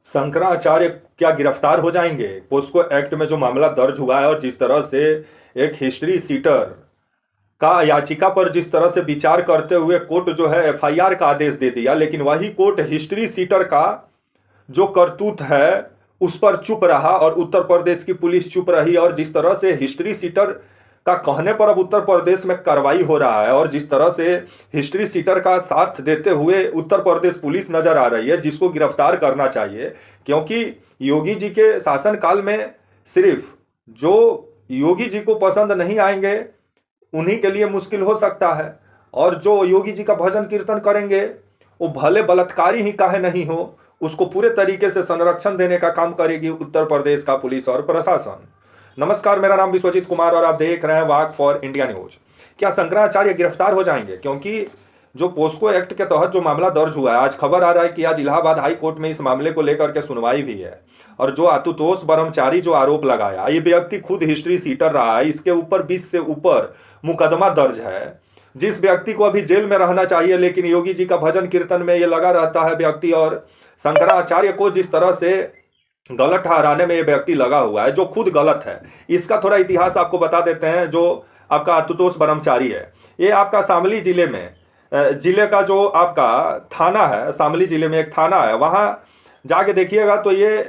शंकराचार्य क्या गिरफ्तार हो जाएंगे? पोस्को एक्ट में जो मामला दर्ज हुआ है और जिस तरह से एक हिस्ट्री सीटर का याचिका पर जिस तरह से विचार करते हुए कोर्ट जो है एफआईआर का आदेश दे दिया, लेकिन वही कोर्ट हिस्ट्री सीटर का जो करतूत है उस पर चुप रहा और उत्तर प्रदेश की पुलिस चुप रही। और जिस तरह से हिस्ट्री सीटर का कहने पर अब उत्तर प्रदेश में कार्रवाई हो रहा है और जिस तरह से हिस्ट्री सीटर का साथ देते हुए उत्तर प्रदेश पुलिस नजर आ रही है, जिसको गिरफ्तार करना चाहिए। क्योंकि योगी जी के शासनकाल में सिर्फ जो योगी जी को पसंद नहीं आएंगे उन्हीं के लिए मुश्किल हो सकता है, और जो योगी जी का भजन कीर्तन करेंगे वो भले बलात्कारी ही काहे नहीं हो, उसको पूरे तरीके से संरक्षण देने का काम करेगी उत्तर प्रदेश का पुलिस और प्रशासन। नमस्कार, मेरा नाम विश्वजीत कुमार और आप देख रहे हैं वाक फॉर इंडिया न्यूज। क्या शंकराचार्य गिरफ्तार हो जाएंगे? क्योंकि जो पोस्को एक्ट के तहत जो मामला दर्ज हुआ है, आज खबर आ रहा है कि आज इलाहाबाद हाई कोर्ट में इस मामले को लेकर के सुनवाई भी है। और जो आशुतोष ब्रह्मचारी जो आरोप लगाया, ये व्यक्ति खुद हिस्ट्री सीटर रहा है, इसके ऊपर 20 से ऊपर मुकदमा दर्ज है। जिस व्यक्ति को अभी जेल में रहना चाहिए, लेकिन योगी जी का भजन कीर्तन में ये लगा रहता है व्यक्ति, और शंकराचार्य को जिस तरह से गलत ठहराने में ये व्यक्ति लगा हुआ है जो खुद गलत है। इसका थोड़ा इतिहास आपको बता देते हैं। जो आपका आशुतोष ब्रह्मचारी है, ये आपका शामली जिले में जिले का जो आपका थाना है, शामली जिले में एक थाना है, वहां जाके देखिएगा तो ये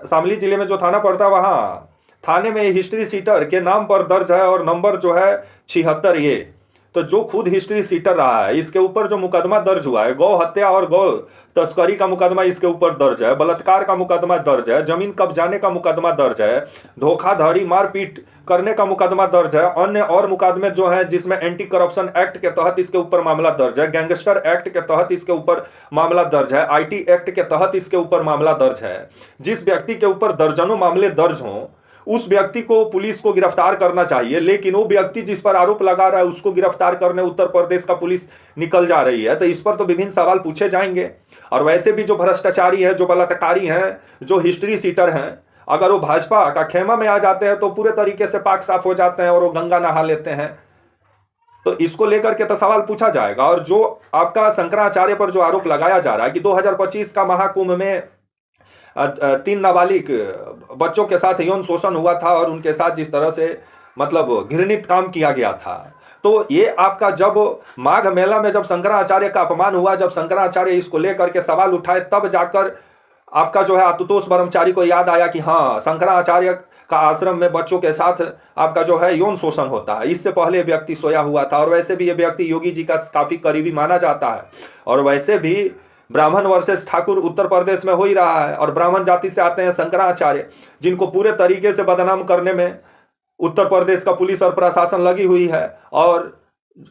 शामली जिले में जो थाना पड़ता है, वहां थाने में हिस्ट्री सीटर के नाम पर दर्ज है और नंबर जो है 76। ये तो जो खुद हिस्ट्री सीटर रहा है, इसके ऊपर जो मुकदमा दर्ज हुआ है, गौ हत्या और गौ तस्करी का मुकदमा इसके ऊपर दर्ज है, बलात्कार का मुकदमा दर्ज है, जमीन कब्जाने का मुकदमा दर्ज है, धोखाधड़ी मारपीट करने का मुकदमा दर्ज है, अन्य और मुकदमे जो हैं जिसमें एंटी करप्शन एक्ट के तहत इसके ऊपर मामला दर्ज है, गैंगस्टर एक्ट के तहत इसके ऊपर मामला दर्ज है, आईटी एक्ट के तहत इसके ऊपर मामला दर्ज है। जिस व्यक्ति के ऊपर दर्जनों मामले दर्ज हों, उस व्यक्ति को पुलिस को गिरफ्तार करना चाहिए, लेकिन वो व्यक्ति जिस पर आरोप लगा रहा है उसको गिरफ्तार करने उत्तर प्रदेश का पुलिस निकल जा रही है। तो इस पर तो विभिन्न सवाल पूछे जाएंगे। और वैसे भी जो भ्रष्टाचारी हैं, जो बलात्कारी हैं, जो हिस्ट्री सीटर हैं, अगर वो भाजपा का खेमा में आ जाते हैं तो पूरे तरीके से पाक साफ हो जाते हैं और वो गंगा नहा लेते हैं। तो इसको लेकर के तो सवाल पूछा जाएगा। और जो आपका शंकराचार्य पर जो आरोप लगाया जा रहा है कि 2025 का महाकुंभ में 3 नाबालिग बच्चों के साथ यौन शोषण हुआ था और उनके साथ जिस तरह से मतलब घृणित काम किया गया था, तो ये आपका जब माघ मेला में जब शंकराचार्य का अपमान हुआ, जब शंकराचार्य इसको लेकर के सवाल उठाए, तब जाकर आपका जो है आशुतोष ब्रह्मचारी को याद आया कि हाँ, शंकराचार्य का आश्रम में बच्चों के साथ आपका जो है यौन शोषण होता है। इससे पहले व्यक्ति सोया हुआ था और वैसे भी ये व्यक्ति योगी जी का काफी करीबी माना जाता है। और वैसे भी ब्राह्मण वर्सेस ठाकुर उत्तर प्रदेश में हो ही रहा है और ब्राह्मण जाति से आते हैं शंकराचार्य, जिनको पूरे तरीके से बदनाम करने में उत्तर प्रदेश का पुलिस और प्रशासन लगी हुई है। और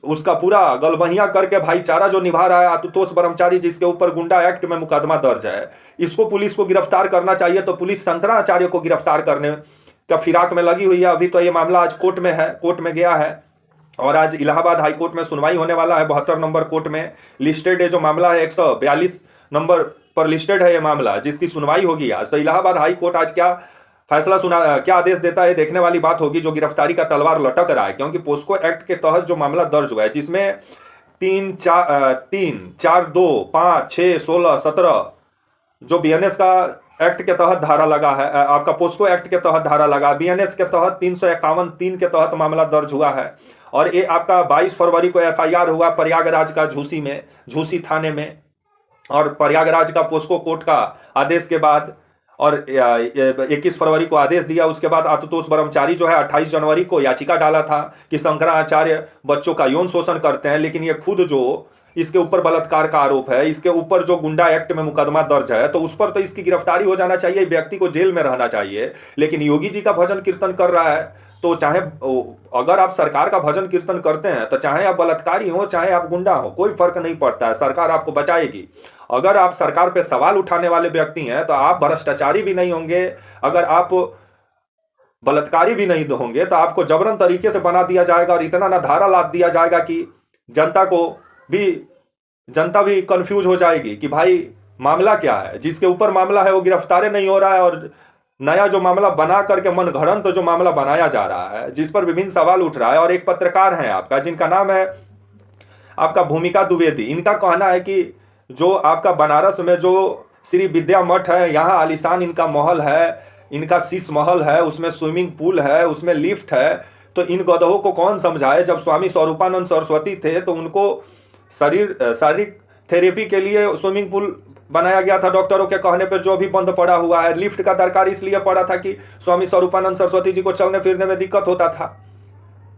उसका पूरा गलबहिया करके भाईचारा जो निभा रहा है आशुतोष ब्रह्मचारी, जिसके ऊपर गुंडा एक्ट में मुकदमा दर्ज है, इसको पुलिस को गिरफ्तार करना चाहिए। तो पुलिस शंकराचार्य को गिरफ्तार करने का फिराक में लगी हुई है। अभी तो ये मामला आज कोर्ट में है, कोर्ट में गया है और आज इलाहाबाद हाई कोर्ट में सुनवाई होने वाला है। 72 नंबर कोर्ट में लिस्टेड है जो मामला है, 142 नंबर पर लिस्टेड है ये मामला, जिसकी सुनवाई होगी आज। तो इलाहाबाद हाई कोर्ट आज क्या फैसला क्या आदेश देता है, देखने वाली बात होगी। जो गिरफ्तारी का तलवार लटक रहा है, क्योंकि पोस्को एक्ट के तहत जो मामला दर्ज हुआ है, जिसमें 3, 4, 2, 5, 6, 16, 17 जो बीएनएस का एक्ट के तहत धारा लगा है, आपका पोस्को एक्ट के तहत धारा लगा, बीएनएस के तहत 351(3) के तहत मामला दर्ज हुआ है। और ये आपका 22 फरवरी को एफआईआर हुआ प्रयागराज का झूसी थाने में। और प्रयागराज का पोस्को कोर्ट का आदेश के बाद और 21 फरवरी को आदेश दिया। उसके बाद आशुतोष ब्रह्मचारी जो है 28 जनवरी को याचिका डाला था कि शंकराचार्य बच्चों का यौन शोषण करते हैं, लेकिन ये खुद जो इसके ऊपर बलात्कार का आरोप है, इसके ऊपर जो गुंडा एक्ट में मुकदमा दर्ज है, तो उस पर तो इसकी गिरफ्तारी हो जाना चाहिए, व्यक्ति को जेल में रहना चाहिए। लेकिन योगी जी का भजन कीर्तन कर रहा है, तो चाहे अगर आप सरकार का भजन कीर्तन करते हैं तो चाहे आप बलात्कारी हो चाहे आप गुंडा हो, कोई फर्क नहीं पड़ता है, सरकार आपको बचाएगी। अगर आप सरकार पे सवाल उठाने वाले व्यक्ति हैं तो आप भ्रष्टाचारी भी नहीं होंगे, अगर आप बलात्कारी भी नहीं होंगे तो आपको जबरन तरीके से बना दिया जाएगा और इतना ना धारा लाद दिया जाएगा कि जनता भी कंफ्यूज हो जाएगी कि भाई मामला क्या है। जिसके ऊपर मामला है वो गिरफ्तार नहीं हो रहा है और नया जो मामला बना करके मनगढ़ंत तो जो मामला बनाया जा रहा है, जिस पर विभिन्न सवाल उठ रहा है। और एक पत्रकार हैं आपका, जिनका नाम है आपका भूमिका द्विवेदी, इनका कहना है कि जो आपका बनारस में जो श्री विद्या मठ है, यहाँ आलीशान इनका महल है, इनका शीश महल है, उसमें स्विमिंग पूल है, उसमें लिफ्ट है। तो इन गधों को कौन समझाए? जब स्वामी स्वरूपानंद सरस्वती थे तो उनको शारीरिक थेरेपी के लिए स्विमिंग पूल बनाया गया था डॉक्टरों के कहने पर, जो भी बंद पड़ा हुआ है। लिफ्ट का दरकार इसलिए पड़ा था कि स्वामी स्वरूपानंद सरस्वती जी को चलने फिरने में दिक्कत होता था,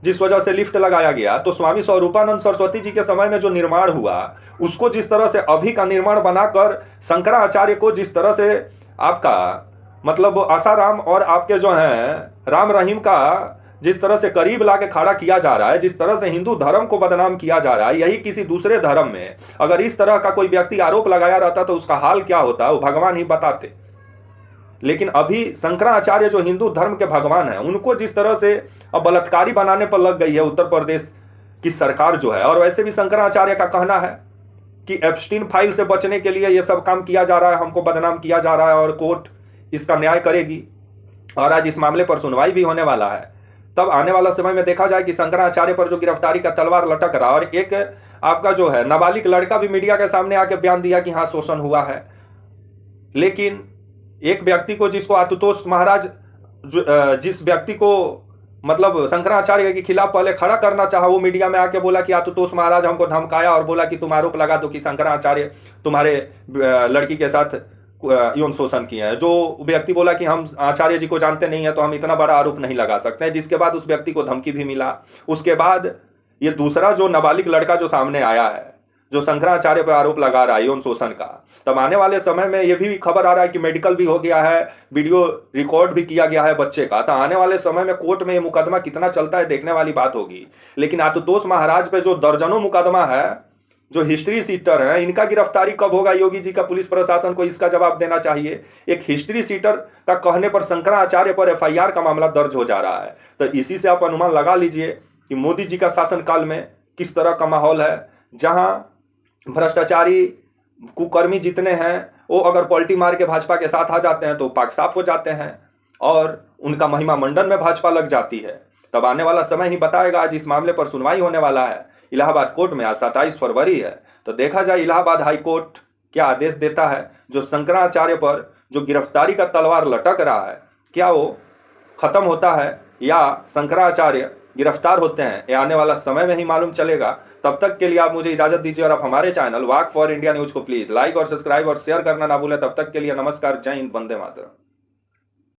जिस वजह से लिफ्ट लगाया गया। तो स्वामी स्वरूपानंद सरस्वती जी के समय में जो निर्माण हुआ, उसको जिस तरह से अभी का निर्माण बनाकर शंकराचार्य को जिस तरह से आपका मतलब आसाराम और आपके जो हैं राम रहीम का जिस तरह से करीब लाके खड़ा किया जा रहा है, जिस तरह से हिंदू धर्म को बदनाम किया जा रहा है, यही किसी दूसरे धर्म में अगर इस तरह का कोई व्यक्ति आरोप लगाया रहता तो उसका हाल क्या होता, वो भगवान ही बताते। लेकिन अभी शंकराचार्य जो हिंदू धर्म के भगवान है, उनको जिस तरह से अब बलात्कारी बनाने पर लग गई है उत्तर प्रदेश की सरकार जो है। और वैसे भी शंकराचार्य का कहना है कि एप्स्टीन फाइल से बचने के लिए ये सब काम किया जा रहा है, हमको बदनाम किया जा रहा है और कोर्ट इसका न्याय करेगी। और आज इस मामले पर सुनवाई भी होने वाला है। तब आने वाला समय में देखा जाए कि शंकराचार्य पर जो गिरफ्तारी का तलवार लटक रहा, और एक आपका जो है नाबालिग लड़का भी मीडिया के सामने आके बयान दिया कि हाँ शोषण हुआ है। लेकिन एक व्यक्ति को, जिसको आशुतोष महाराज जिस व्यक्ति को मतलब शंकराचार्य के खिलाफ पहले खड़ा करना चाहा, वो मीडिया में आके बोला कि आशुतोष महाराज हमको धमकाया और बोला कि तुम आरोप लगा दो कि शंकराचार्य तुम्हारे लड़की के साथ यौन शोषण किए हैं। जो व्यक्ति बोला कि हम आचार्य जी को जानते नहीं है तो हम इतना बड़ा आरोप नहीं लगा सकते हैं, जिसके बाद उस व्यक्ति को धमकी भी मिला। उसके बाद ये दूसरा जो नाबालिग लड़का जो सामने आया है, जो शंकराचार्य पर आरोप लगा रहा है यौन शोषण का, तब आने वाले समय में ये भी खबर आ रहा है कि मेडिकल भी हो गया है, वीडियो रिकॉर्ड भी किया गया है बच्चे का। तो आने वाले समय में कोर्ट में ये मुकदमा कितना चलता है देखने वाली बात होगी। लेकिन आशुतोष महाराज पे जो दर्जनों मुकदमा है, जो हिस्ट्री सीटर हैं, इनका गिरफ्तारी कब होगा? योगी जी का पुलिस प्रशासन को इसका जवाब देना चाहिए। एक हिस्ट्री सीटर का कहने पर शंकराचार्य पर एफआईआर का मामला दर्ज हो जा रहा है। तो इसी से आप अनुमान लगा लीजिए कि मोदी जी का शासनकाल में किस तरह का माहौल है, जहां भ्रष्टाचारी कुकर्मी जितने हैं वो अगर पलटी मार के भाजपा के साथ आ जाते हैं तो पाक साफ हो जाते हैं और उनका महिमा मंडन में भाजपा लग जाती है। तब आने वाला समय ही बताएगा। आज इस मामले पर सुनवाई होने वाला है इलाहाबाद कोर्ट में। आज 27 फरवरी है, तो देखा जाए इलाहाबाद हाई कोर्ट क्या आदेश देता है। जो शंकराचार्य पर जो गिरफ्तारी का तलवार लटक रहा है, क्या वो खत्म होता है या शंकराचार्य गिरफ्तार होते हैं, ये आने वाला समय में ही मालूम चलेगा। तब तक के लिए आप मुझे इजाजत दीजिए और आप हमारे channel walk for India news को प्लीज लाइक और सब्सक्राइब और शेयर करना ना भूलें। तब तक के लिए नमस्कार, जय हिंद, वंदे मातरम।